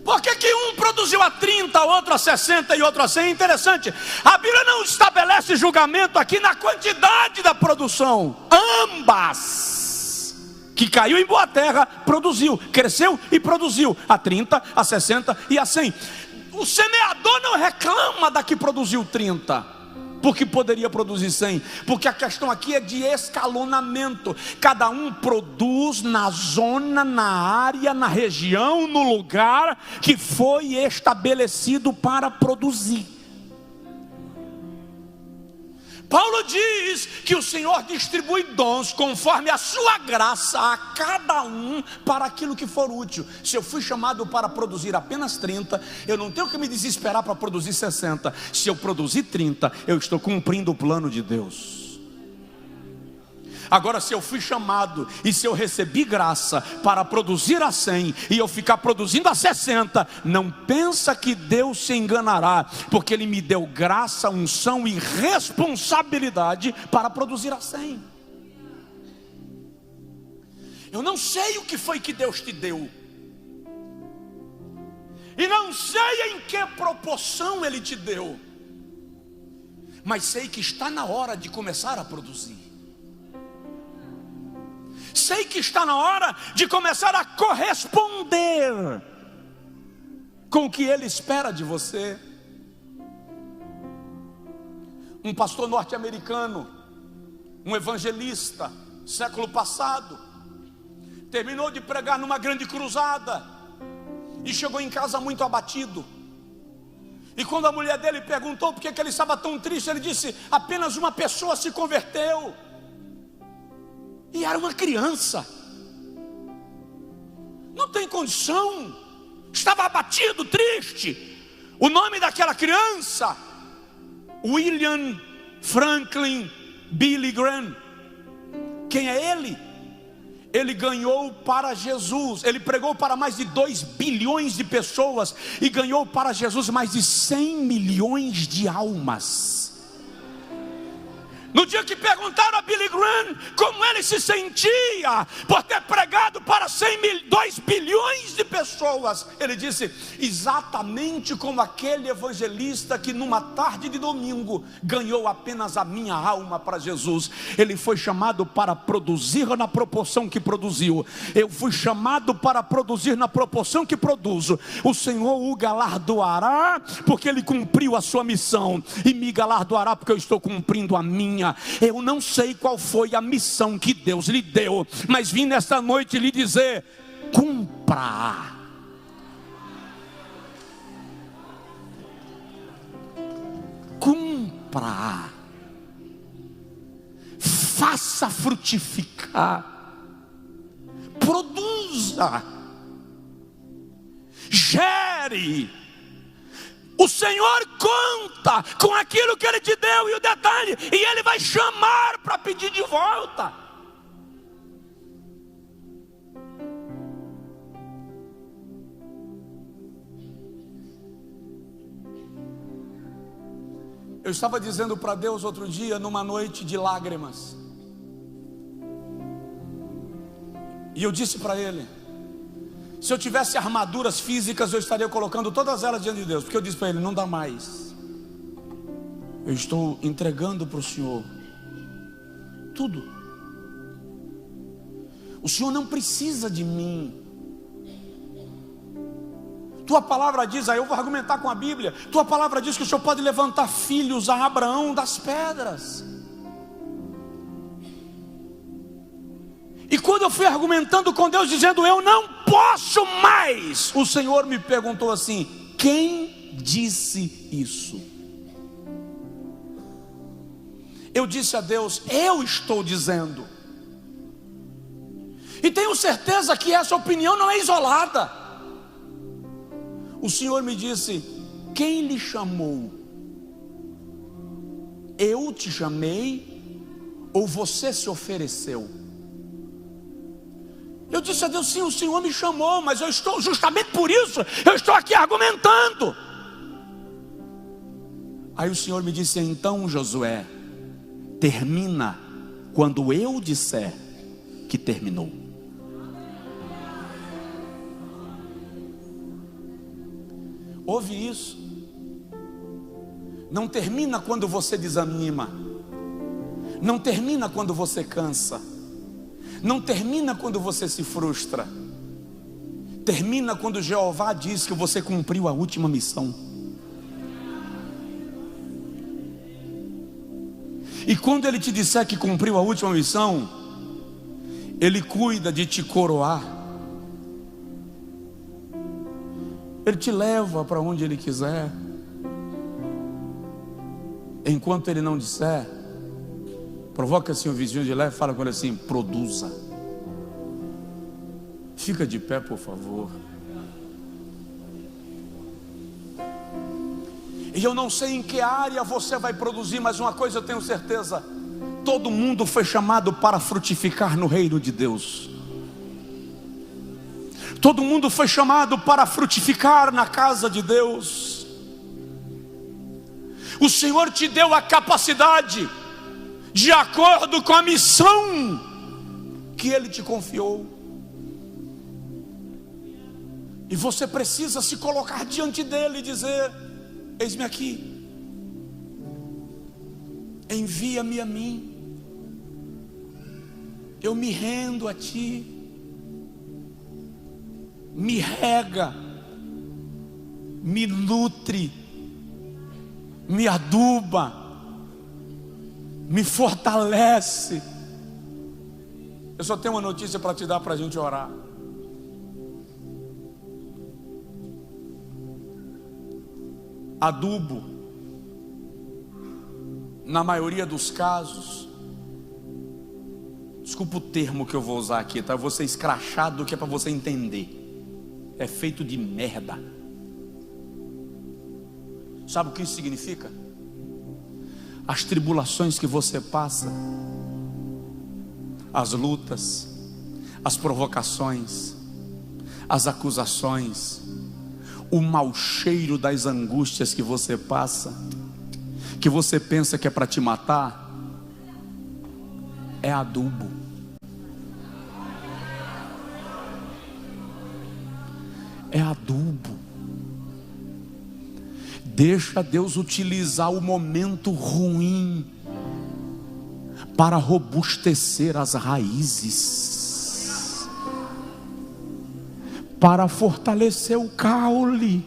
Speaker 1: Por que um produziu a 30, outro a 60 e outro a 100? Interessante, a Bíblia não estabelece julgamento aqui na quantidade da produção. Ambas, que caiu em boa terra, produziu, cresceu e produziu a 30, a 60 e a 100. O semeador não reclama da que produziu 30, porque poderia produzir 100, porque a questão aqui é de escalonamento. Cada um produz na zona, na área, na região, no lugar que foi estabelecido para produzir. Paulo diz que o Senhor distribui dons conforme a sua graça a cada um para aquilo que for útil. Se eu fui chamado para produzir apenas 30, eu não tenho que me desesperar para produzir 60. Se eu produzir 30, eu estou cumprindo o plano de Deus. Agora, se eu fui chamado e se eu recebi graça para produzir a 100 e eu ficar produzindo a 60, não pensa que Deus se enganará, porque Ele me deu graça, unção e responsabilidade para produzir a 100. Eu não sei o que foi que Deus te deu, e não sei em que proporção Ele te deu, mas sei que está na hora de começar a produzir. Sei que está na hora de começar a corresponder com o que Ele espera de você. Um pastor norte-americano, um evangelista, século passado, terminou de pregar numa grande cruzada e chegou em casa muito abatido. E quando a mulher dele perguntou por que ele estava tão triste, ele disse: apenas uma pessoa se converteu, e era uma criança. Não tem condição. Estava abatido, triste. O nome daquela criança, William Franklin Billy Graham. Quem é ele? Ele ganhou para Jesus. Ele pregou para mais de 2 bilhões de pessoas e ganhou para Jesus mais de 100 milhões de almas. No dia que perguntaram a Billy Graham como ele se sentia por ter pregado para 2 bilhões de pessoas, ele disse: exatamente como aquele evangelista que numa tarde de domingo ganhou apenas a minha alma para Jesus. Ele foi chamado para produzir na proporção que produziu. Eu fui chamado para produzir na proporção que produzo. O Senhor o galardoará porque ele cumpriu a sua missão, e me galardoará porque eu estou cumprindo a minha. Eu não sei qual foi a missão que Deus lhe deu, mas vim nesta noite lhe dizer: cumpra. Cumpra. Faça frutificar. Produza. Gere. O Senhor conta com aquilo que Ele te deu, e o detalhe, e Ele vai chamar para pedir de volta. Eu estava dizendo para Deus outro dia, numa noite de lágrimas, e eu disse para Ele: se eu tivesse armaduras físicas, eu estaria colocando todas elas diante de Deus, porque eu disse para Ele: não dá mais, eu estou entregando para o Senhor tudo. O Senhor não precisa de mim. Tua palavra diz, aí eu vou argumentar com a Bíblia, tua palavra diz que o Senhor pode levantar filhos a Abraão das pedras. E quando eu fui argumentando com Deus, dizendo eu não posso mais, o Senhor me perguntou assim: quem disse isso? Eu disse a Deus: eu estou dizendo. E tenho certeza que essa opinião não é isolada. O Senhor me disse: quem lhe chamou? Eu te chamei ou você se ofereceu? Eu disse a Deus: sim, o Senhor me chamou, mas eu estou, justamente por isso, eu estou aqui argumentando. Aí o Senhor me disse: então, Josué, termina quando eu disser que terminou. Ouve isso. Não termina quando você desanima, não termina quando você cansa, não termina quando você se frustra. Termina quando Jeová diz que você cumpriu a última missão. E quando Ele te disser que cumpriu a última missão, Ele cuida de te coroar. Ele te leva para onde Ele quiser. Enquanto Ele não disser, provoca assim o vizinho de lá e fala com ele assim: produza. Fica de pé, por favor. E eu não sei em que área você vai produzir, mas uma coisa eu tenho certeza: Todo mundo foi chamado para frutificar no reino de Deus. Todo mundo foi chamado para frutificar na casa de Deus. O Senhor te deu a capacidade, de acordo com a missão que Ele te confiou. E você precisa se colocar diante dEle e dizer: eis-me aqui, envia-me a mim, eu me rendo a Ti, me rega, me nutre, me aduba, me fortalece. Eu só tenho uma notícia para te dar, para a gente orar. Adubo, na maioria dos casos, desculpa o termo que eu vou usar aqui, tá? Eu vou ser escrachado, que é para você entender. É feito de merda. Sabe o que isso significa? As tribulações que você passa, as lutas, as provocações, as acusações, o mau cheiro das angústias que você passa, que você pensa que é para te matar, é adubo. É adubo. Deixa Deus utilizar o momento ruim para robustecer as raízes, para fortalecer o caule.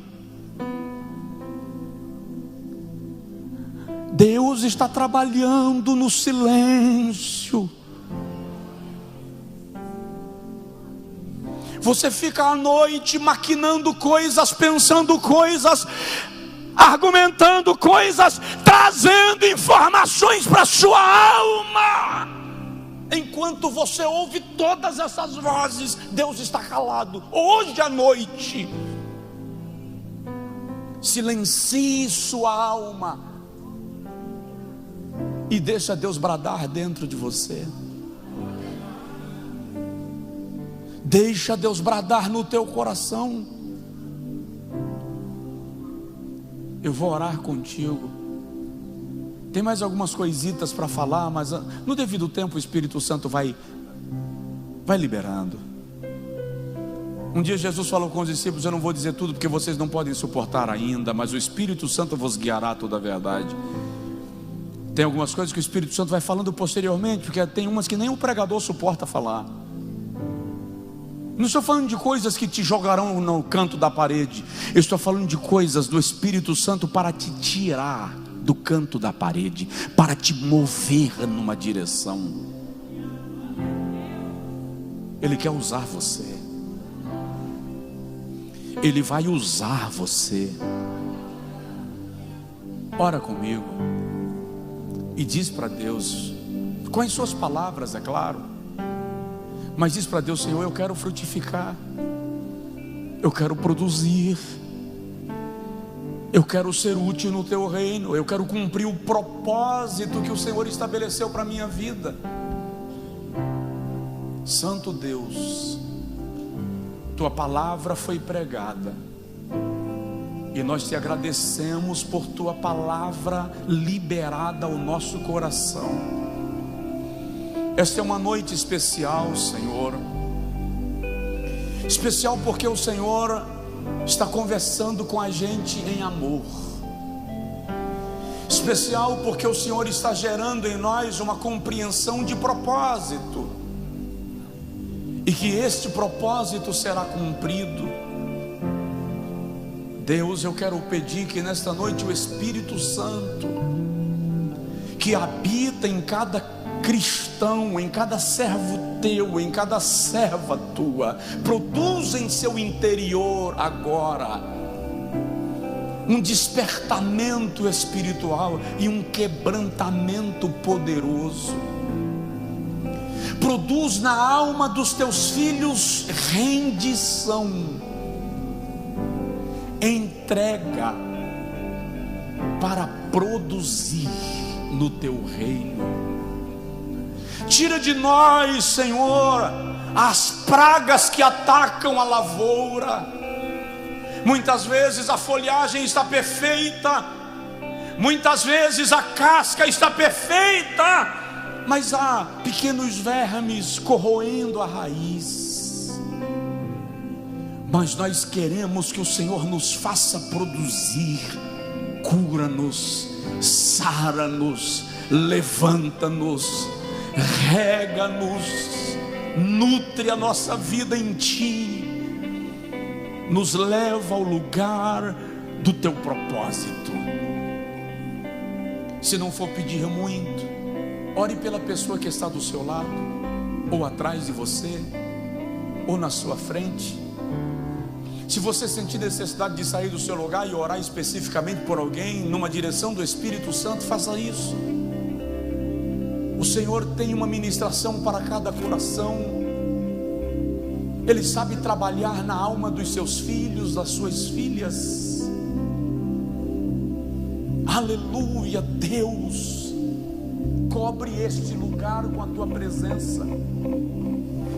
Speaker 1: Deus está trabalhando no silêncio. Você fica à noite maquinando coisas, pensando coisas, argumentando coisas, trazendo informações para a sua alma. Enquanto você ouve todas essas vozes, Deus está calado. Hoje à noite, silencie sua alma e deixa Deus bradar dentro de você. Deixa Deus bradar no teu coração. Eu vou orar contigo. Tem mais algumas coisitas para falar, mas no devido tempo o Espírito Santo vai liberando. Um dia Jesus falou com os discípulos: eu não vou dizer tudo porque vocês não podem suportar ainda, mas o Espírito Santo vos guiará a toda a verdade. Tem algumas coisas que o Espírito Santo vai falando posteriormente, porque tem umas que nem o pregador suporta falar. Não estou falando de coisas que te jogarão no canto da parede. Eu estou falando de coisas do Espírito Santo para te tirar do canto da parede, para te mover numa direção. Ele quer usar você. Ele vai usar você. Ora comigo e diz para Deus, com as suas palavras, é claro, mas diz para Deus: Senhor, eu quero frutificar, eu quero produzir, eu quero ser útil no teu reino, eu quero cumprir o propósito que o Senhor estabeleceu para a minha vida. Santo Deus, tua palavra foi pregada e nós te agradecemos por tua palavra liberada ao nosso coração. Esta é uma noite especial, Senhor. Especial porque o Senhor está conversando com a gente em amor. Especial porque o Senhor está gerando em nós uma compreensão de propósito, e que este propósito será cumprido. Deus, eu quero pedir que nesta noite o Espírito Santo, que habita em cada cristão, em cada servo teu, em cada serva tua, produza em seu interior agora um despertamento espiritual e um quebrantamento poderoso. Produz na alma dos teus filhos rendição, entrega para produzir no teu reino. Tira de nós, Senhor, as pragas que atacam a lavoura. Muitas vezes a folhagem está perfeita, muitas vezes a casca está perfeita, mas há pequenos vermes corroendo a raiz. Mas nós queremos que o Senhor nos faça produzir. Cura-nos, sara-nos, levanta-nos, rega-nos, nutre a nossa vida em Ti, nos leva ao lugar do Teu propósito. Se não for pedir muito, ore pela pessoa que está do seu lado, ou atrás de você, ou na sua frente. Se você sentir necessidade de sair do seu lugar e orar especificamente por alguém, numa direção do Espírito Santo, faça isso. O Senhor tem uma ministração para cada coração. Ele sabe trabalhar na alma dos seus filhos, das suas filhas. Aleluia, Deus, cobre este lugar com a Tua presença,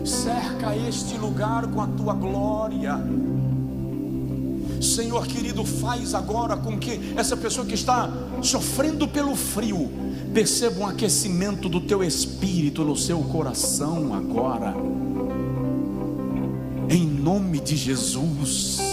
Speaker 1: cerca este lugar com a Tua glória. Senhor querido, faz agora com que essa pessoa que está sofrendo pelo frio perceba um aquecimento do Teu Espírito no seu coração agora, em nome de Jesus.